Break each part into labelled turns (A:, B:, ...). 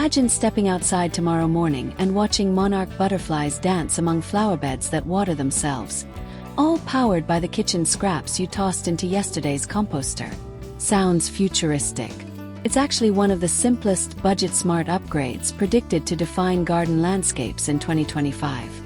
A: Imagine stepping outside tomorrow morning and watching monarch butterflies dance among flower beds that water themselves, all powered by the kitchen scraps you tossed into yesterday's composter. Sounds futuristic. It's actually one of the simplest budget-smart upgrades predicted to define garden landscapes in 2025.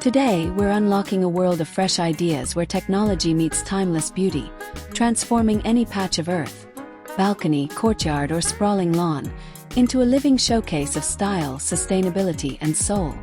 A: Today, we're unlocking a world of fresh ideas where technology meets timeless beauty, transforming any patch of earth, balcony, courtyard, or sprawling lawn into a living showcase of style, sustainability, and soul.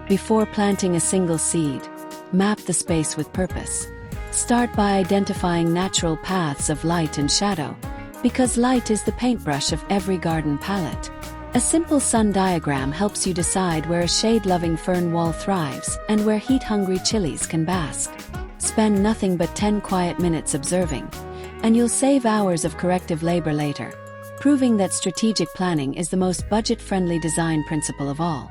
A: Before planting a single seed, map the space with purpose. Start by identifying natural paths of light and shadow, because light is the paintbrush of every garden palette. A simple sun diagram helps you decide where a shade-loving fern wall thrives and where heat-hungry chilies can bask. Spend nothing but 10 quiet minutes observing, and you'll save hours of corrective labor later, proving that strategic planning is the most budget-friendly design principle of all.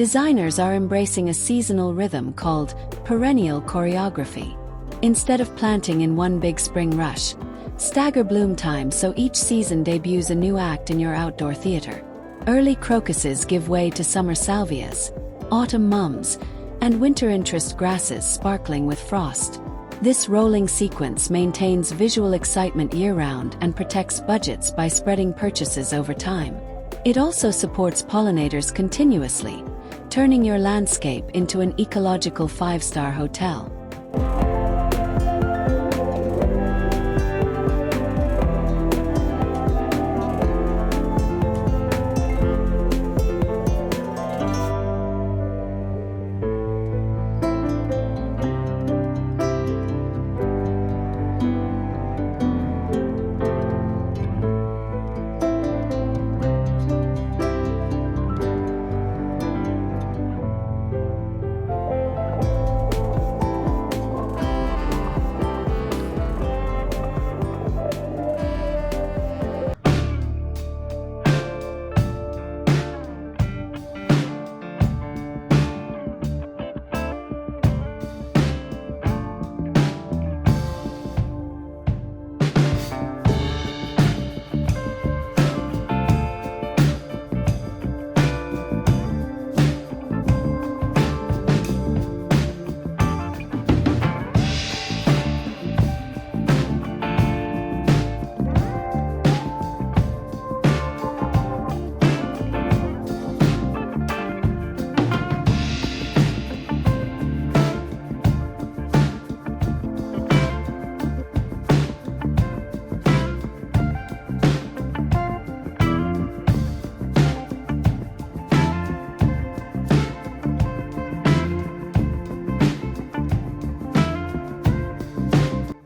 A: Designers are embracing a seasonal rhythm called perennial choreography. Instead of planting in one big spring rush, stagger bloom time so each season debuts a new act in your outdoor theater. Early crocuses give way to summer salvias, autumn mums, and winter interest grasses sparkling with frost. This rolling sequence maintains visual excitement year-round and protects budgets by spreading purchases over time. It also supports pollinators continuously, turning your landscape into an ecological 5-star hotel.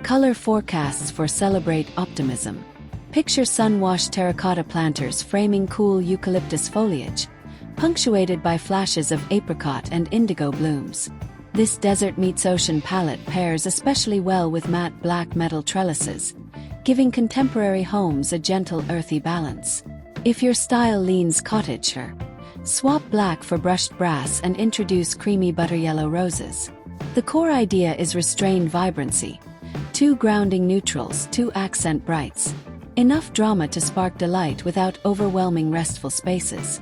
A: Color forecasts for celebrate optimism. Picture sun-washed terracotta planters framing cool eucalyptus foliage, punctuated by flashes of apricot and indigo blooms. This desert meets ocean palette pairs especially well with matte black metal trellises, giving contemporary homes a gentle earthy balance. If your style leans cottager, swap black for brushed brass and introduce creamy butter yellow roses. The core idea is restrained vibrancy. 2 grounding neutrals, 2 accent brights. Enough drama to spark delight without overwhelming restful spaces.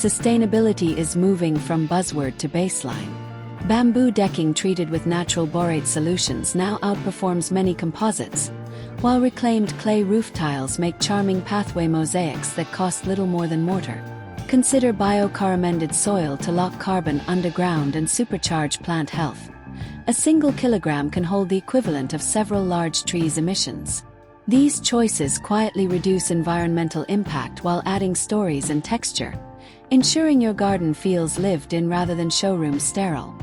A: Sustainability is moving from buzzword to baseline. Bamboo decking treated with natural borate solutions now outperforms many composites, while reclaimed clay roof tiles make charming pathway mosaics that cost little more than mortar. Consider biocaramented soil to lock carbon underground and supercharge plant health. A single kilogram can hold the equivalent of several large trees' emissions. These choices quietly reduce environmental impact while adding stories and texture, ensuring your garden feels lived in rather than showroom sterile.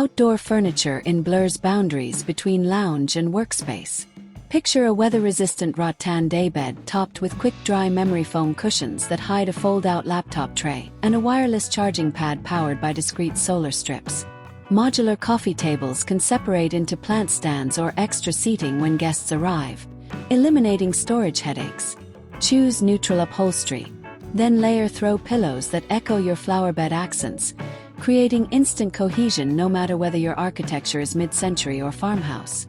A: Outdoor furniture in blurs boundaries between lounge and workspace. Picture a weather-resistant rattan daybed topped with quick-dry memory foam cushions that hide a fold-out laptop tray and a wireless charging pad powered by discrete solar strips. Modular coffee tables can separate into plant stands or extra seating when guests arrive, eliminating storage headaches. Choose neutral upholstery. Then layer throw pillows that echo your flowerbed accents, creating instant cohesion no matter whether your architecture is mid-century or farmhouse.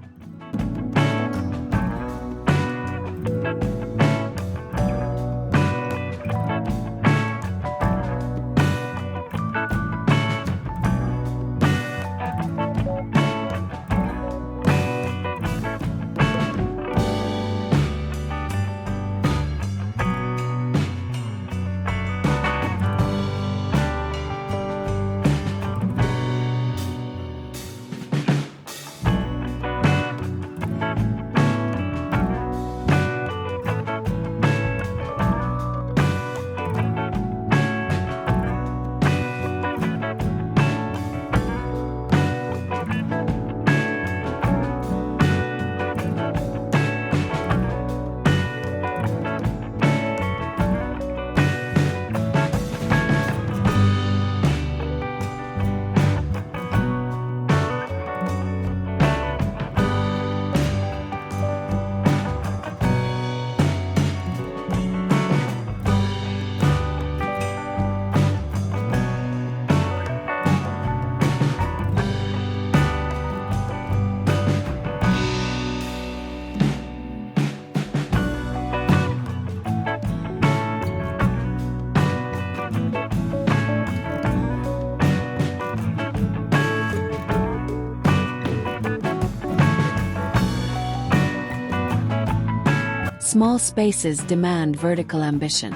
A: Small spaces demand vertical ambition.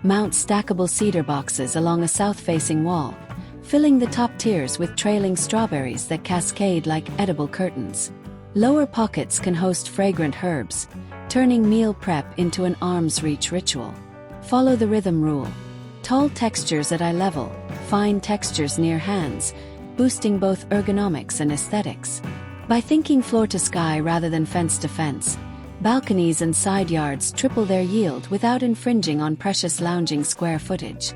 A: Mount stackable cedar boxes along a south-facing wall, filling the top tiers with trailing strawberries that cascade like edible curtains. Lower pockets can host fragrant herbs, turning meal prep into an arm's-reach ritual. Follow the rhythm rule. Tall textures at eye level, fine textures near hands, boosting both ergonomics and aesthetics. By thinking floor to sky rather than fence to fence, balconies and side yards triple their yield without infringing on precious lounging square footage.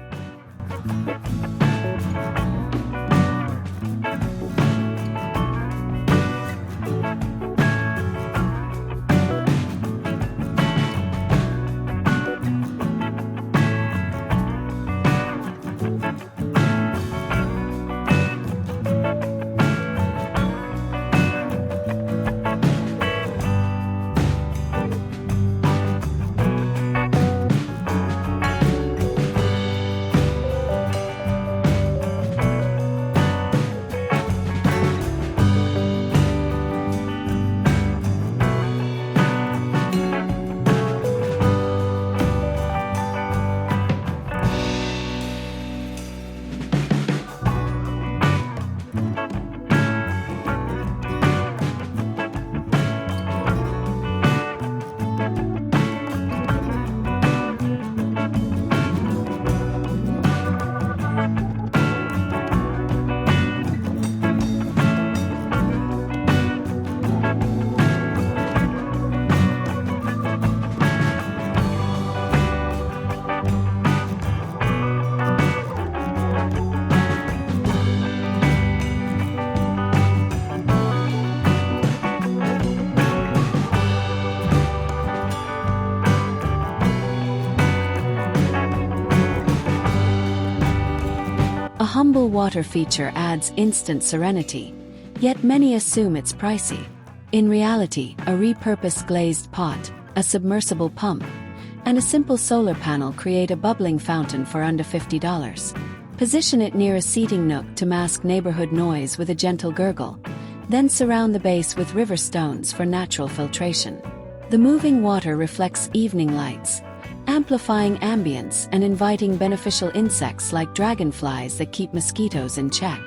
A: A humble water feature adds instant serenity, yet many assume it's pricey. In reality, a repurposed glazed pot, a submersible pump, and a simple solar panel create a bubbling fountain for under $50. Position it near a seating nook to mask neighborhood noise with a gentle gurgle, then surround the base with river stones for natural filtration. The moving water reflects evening lights, amplifying ambience and inviting beneficial insects like dragonflies that keep mosquitoes in check.